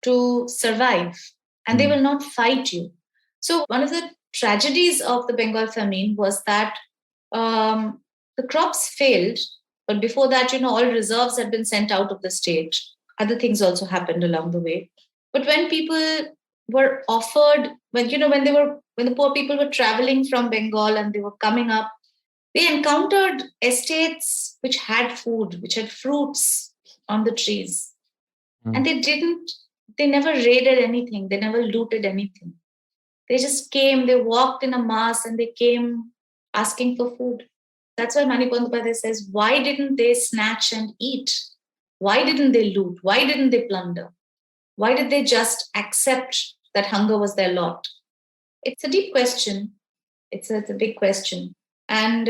to survive, and they will not fight you. So one of the tragedies of the Bengal famine was that the crops failed, but before that, all reserves had been sent out of the state. Other things also happened along the way. But when people were offered, when the poor people were traveling from Bengal and they were coming up, they encountered estates which had food, which had fruits on the trees. And they never raided anything. They never looted anything. They just came, they walked in a mass and they came asking for food. That's why Manik Bandyopadhyay says, why didn't they snatch and eat? Why didn't they loot? Why didn't they plunder? Why did they just accept that hunger was their lot? It's a deep question. It's a big question. And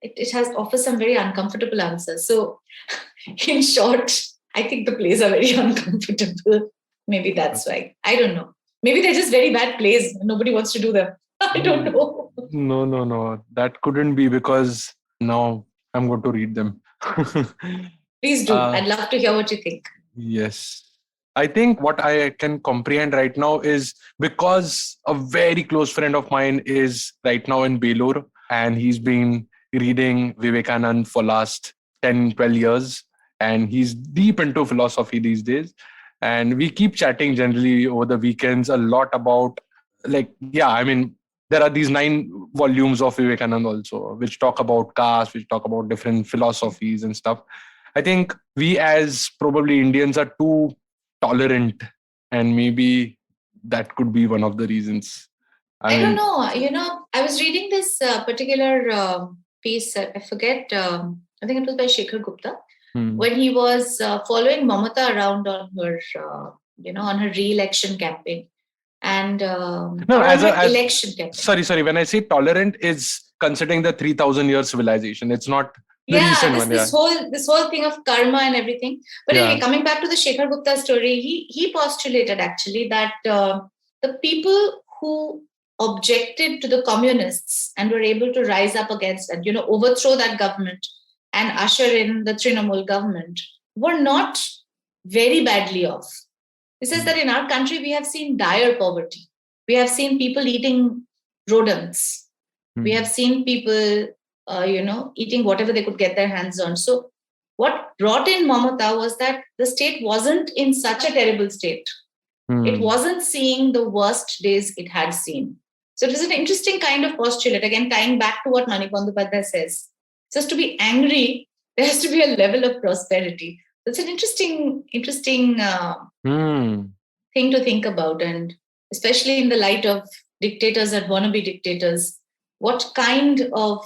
it offers some very uncomfortable answers. So in short, I think the plays are very uncomfortable. Maybe that's why. I don't know. Maybe they're just very bad plays. Nobody wants to do them. I don't know. No. That couldn't be, because now I'm going to read them. Please do. I'd love to hear what you think. Yes. I think what I can comprehend right now is because a very close friend of mine is right now in Belur, and he's been reading Vivekanand for last 10, 12 years. And he's deep into philosophy these days. And we keep chatting generally over the weekends a lot about, like, yeah, I mean, there are these 9 volumes of Vivekanand also, which talk about caste, which talk about different philosophies and stuff. I think we as probably Indians are too tolerant, and maybe that could be one of the reasons. I don't know. I was reading this particular piece. I forget. I think it was by Shekhar Gupta. When he was following Mamata around on her, on her re-election campaign, and election campaign. Sorry. When I say tolerant, is considering the 3,000 year civilization. It's not the recent one. This whole thing of karma and everything. But anyway, coming back to the Shekhar Gupta story, he postulated actually that the people who objected to the communists and were able to rise up against and overthrow that government and usher in the Trinamool government were not very badly off. He says that in our country we have seen dire poverty. We have seen people eating rodents. We have seen people eating whatever they could get their hands on. So what brought in Mamata was that the state wasn't in such a terrible state. It wasn't seeing the worst days it had seen. So it was an interesting kind of postulate, again, tying back to what Manik Bandyopadhyay says. Just to be angry, there has to be a level of prosperity. It's an interesting thing to think about. And especially in the light of dictators and wannabe dictators, what kind of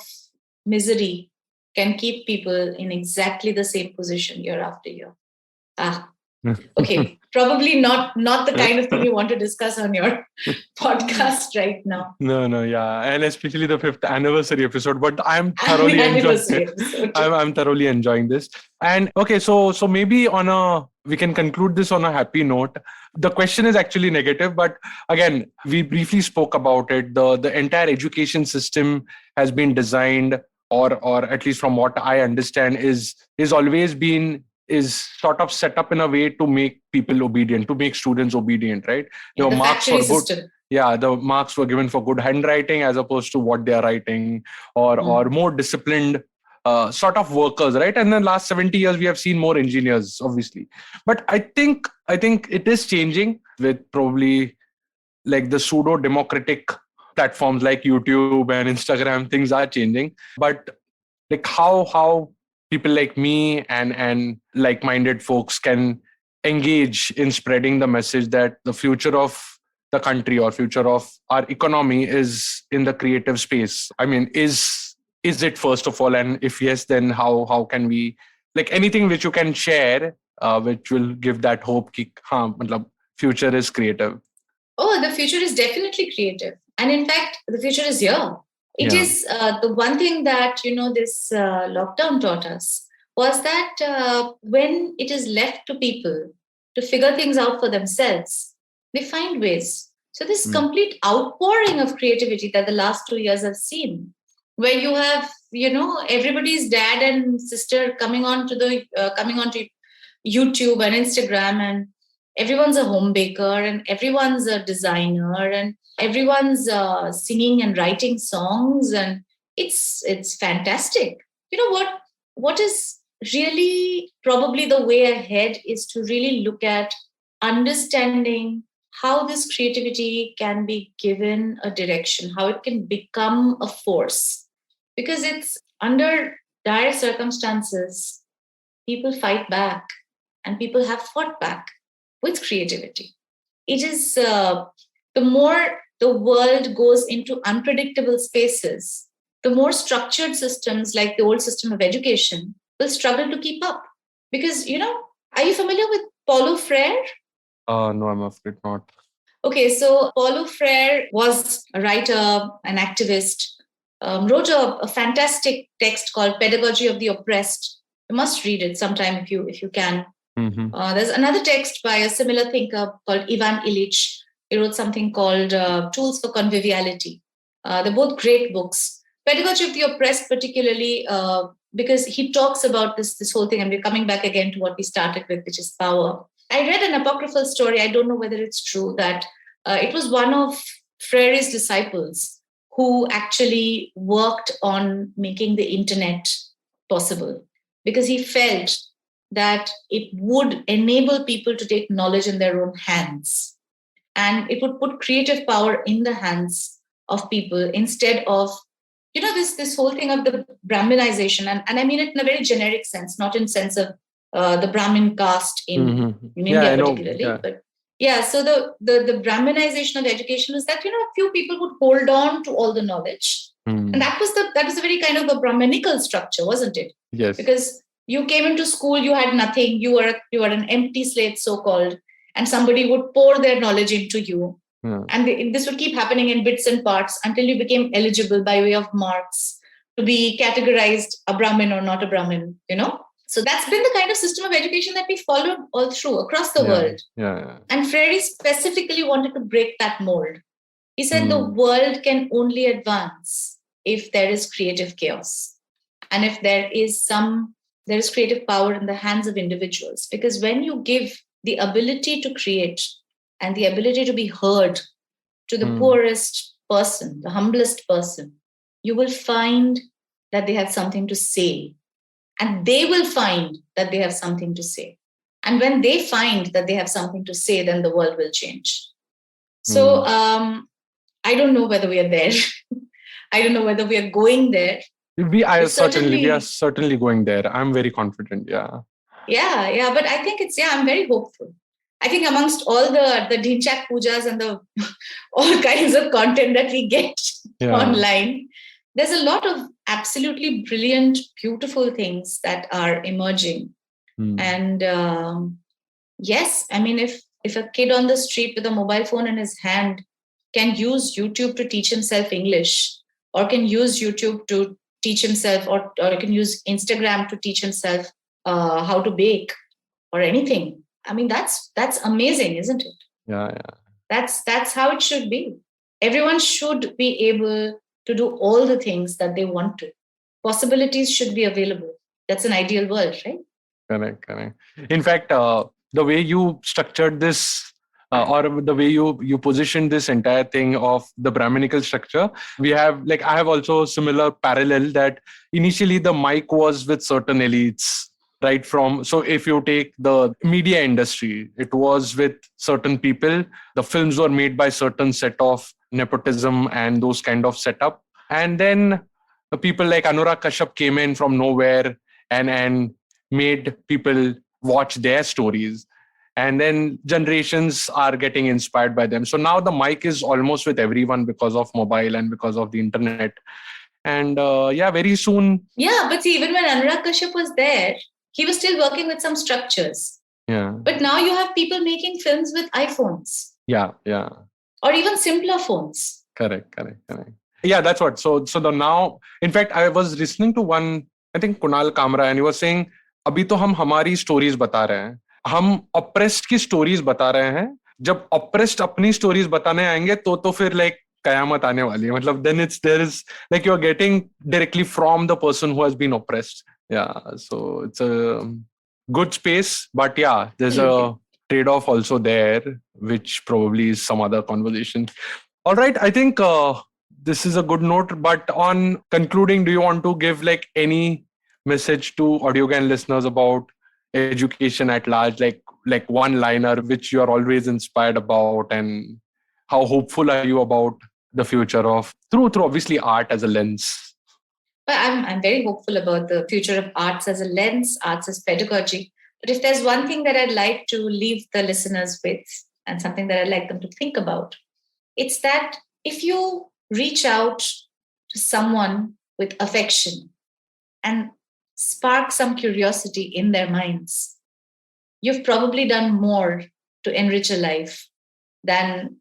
misery can keep people in exactly the same position year after year? Okay, probably not the kind of thing you want to discuss on your podcast right now. No, yeah, and especially the 5th anniversary episode. But I'm thoroughly enjoying it. I'm thoroughly enjoying this. And okay, so maybe we can conclude this on a happy note. The question is actually negative, but again, we briefly spoke about it. The entire education system has been designed, or at least from what I understand, is always been sort of set up in a way to make people obedient, to make students obedient, right? The marks for good. Yeah, the marks were given for good handwriting as opposed to what they are writing, or more disciplined sort of workers, right? And then last 70 years, we have seen more engineers, obviously. But I think it is changing with probably like the pseudo-democratic platforms like YouTube and Instagram. Things are changing. But like how people like me and like-minded folks can engage in spreading the message that the future of the country or future of our economy is in the creative space. I mean, is it first of all? And if yes, then how can we, like anything which you can share, which will give that hope that future is creative? Oh, the future is definitely creative. And in fact, the future is here. It is the one thing that, this lockdown taught us was that when it is left to people to figure things out for themselves, they find ways. So this complete outpouring of creativity that the last 2 years have seen, where you have, everybody's dad and sister coming on to YouTube and Instagram, and everyone's a home baker and everyone's a designer and everyone's singing and writing songs, and it's fantastic. You know what is really probably the way ahead is to really look at understanding how this creativity can be given a direction, how it can become a force. Because it's under dire circumstances, people fight back, and people have fought back with creativity. It is the more the world goes into unpredictable spaces, the more structured systems like the old system of education will struggle to keep up. Because, are you familiar with Paulo Freire? No, I'm afraid not. Okay, so Paulo Freire was a writer, an activist, wrote a fantastic text called Pedagogy of the Oppressed. You must read it sometime if you can. There's another text by a similar thinker called Ivan Illich. He wrote something called Tools for Conviviality. They're both great books. Pedagogy of the Oppressed particularly because he talks about this whole thing, and we're coming back again to what we started with, which is power. I read an apocryphal story, I don't know whether it's true, that it was one of Freire's disciples who actually worked on making the internet possible, because he felt that it would enable people to take knowledge in their own hands, and it would put creative power in the hands of people instead of, this whole thing of the Brahminization. And I mean it in a very generic sense, not in sense of the Brahmin caste in India particularly. But so the Brahminization of education was that, a few people would hold on to all the knowledge. And that was a very kind of a Brahminical structure, wasn't it? Yes. Because you came into school, you had nothing, you were an empty slate, so-called, and somebody would pour their knowledge into you. And this would keep happening in bits and parts until you became eligible by way of marks to be categorized a Brahmin or not a Brahmin, So that's been the kind of system of education that we followed all through across the world. And Freire specifically wanted to break that mold. He said the world can only advance if there is creative chaos, and if there is creative power in the hands of individuals. Because when you give the ability to create and the ability to be heard to the poorest person, the humblest person, you will find that they have something to say. And they will find that they have something to say. And when they find that they have something to say, then the world will change. So I don't know whether we are there. I don't know whether we are going there. We are certainly going there. I'm very confident. Yeah. But I think I'm very hopeful. I think amongst all the Dhinchak pujas and the all kinds of content that we get online, there's a lot of absolutely brilliant, beautiful things that are emerging. And yes, I mean, if a kid on the street with a mobile phone in his hand can use YouTube to teach himself English, or can use YouTube to teach himself, or can use Instagram to teach himself how to bake or anything. I mean, that's amazing, isn't it? Yeah. That's how it should be. Everyone should be able to do all the things that they want to. Possibilities should be available. That's an ideal world, right? Correct. In fact, the way you structured this, or the way you positioned this entire thing of the Brahminical structure, I have also similar parallel that initially the mic was with certain elites, right? So if you take the media industry, it was with certain people. The films were made by certain set of nepotism and those kind of setup. And then the people like Anurag Kashyap came in from nowhere and made people watch their stories. And then generations are getting inspired by them. So now the mic is almost with everyone because of mobile and because of the internet. And very soon. Yeah, but see, even when Anurag Kashyap was there, he was still working with some structures. Yeah. But now you have people making films with iPhones. Yeah. Or even simpler phones. Correct. Yeah, that's what. So now, in fact, I was listening to one, I think Kunal Kamra, and he was saying, अभी तो हम हमारी stories बता रहे हैं, हम oppressed की stories बता रहे हैं, जब oppressed अपनी stories बताने आएंगे तो फिर like कयामत आने वाली है. मतलब then there is like you're getting directly from the person who has been oppressed. Yeah, so it's a good space, but yeah, there's a trade-off also there, which probably is some other conversation. All right, I think this is a good note, but on concluding, do you want to give like any message to Audiogyan listeners about education at large, like one-liner which you are always inspired about, and how hopeful are you about the future of through obviously art as a lens? But I'm very hopeful about the future of arts as a lens, arts as pedagogy. But if there's one thing that I'd like to leave the listeners with, and something that I'd like them to think about, it's that if you reach out to someone with affection and spark some curiosity in their minds, you've probably done more to enrich a life than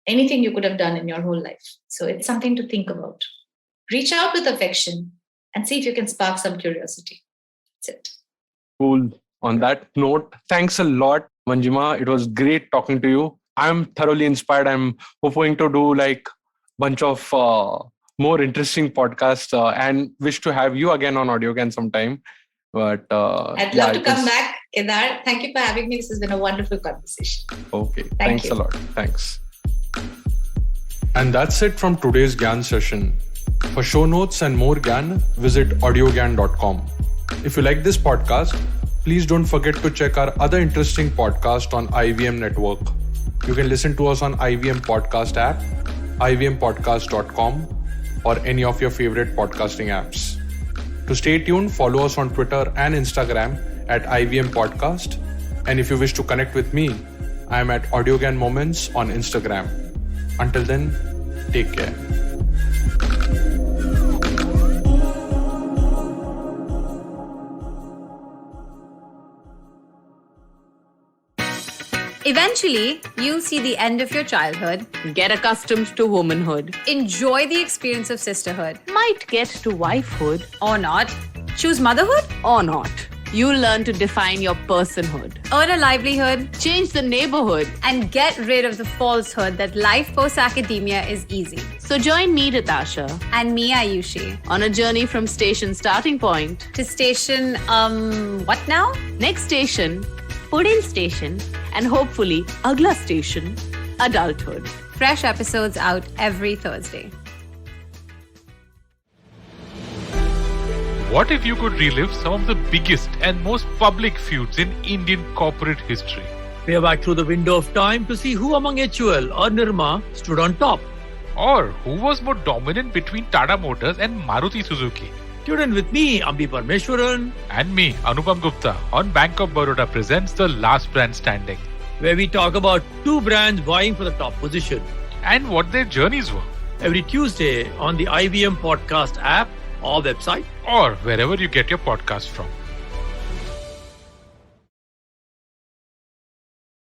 anything you could have done in your whole life. So it's something to think about. Reach out with affection and see if you can spark some curiosity. That's it. Cool. On that note, thanks a lot, Manjima. It was great talking to you. I'm thoroughly inspired. I'm hoping to do like bunch of more interesting podcast and wish to have you again on Audiogyan sometime. But I'd love to come back, Kedar. Thank you for having me. This has been a wonderful conversation. Okay. Thanks a lot. Thanks. And that's it from today's Gyan session. For show notes and more Gyan, visit audiogyan.com. If you like this podcast, please don't forget to check our other interesting podcast on IVM Network. You can listen to us on IVM Podcast app, ivmpodcast.com, or any of your favorite podcasting apps. To stay tuned, follow us on Twitter and Instagram at IVM Podcast. And if you wish to connect with me, I am at Audiogyan Moments on Instagram. Until then, take care. Eventually, you'll see the end of your childhood, get accustomed to womanhood, enjoy the experience of sisterhood, might get to wifehood, or not, choose motherhood, or not. You'll learn to define your personhood, earn a livelihood, change the neighborhood, and get rid of the falsehood that life post-academia is easy. So join me, Natasha, and me, Ayushi, on a journey from station starting point to station, what now? Next station, Pudil station, and hopefully, Agla station, adulthood. Fresh episodes out every Thursday. What if you could relive some of the biggest and most public feuds in Indian corporate history? Peer back through the window of time to see who among HUL or Nirma stood on top. Or who was more dominant between Tata Motors and Maruti Suzuki? Tune in with me, Ambi Parmeshwaran, And me, Anupam Gupta, on Bank of Baroda presents The Last Brand Standing, where we talk about two brands vying for the top position. and what their journeys were, Every Tuesday on the IVM Podcast app or website. or wherever you get your podcast from.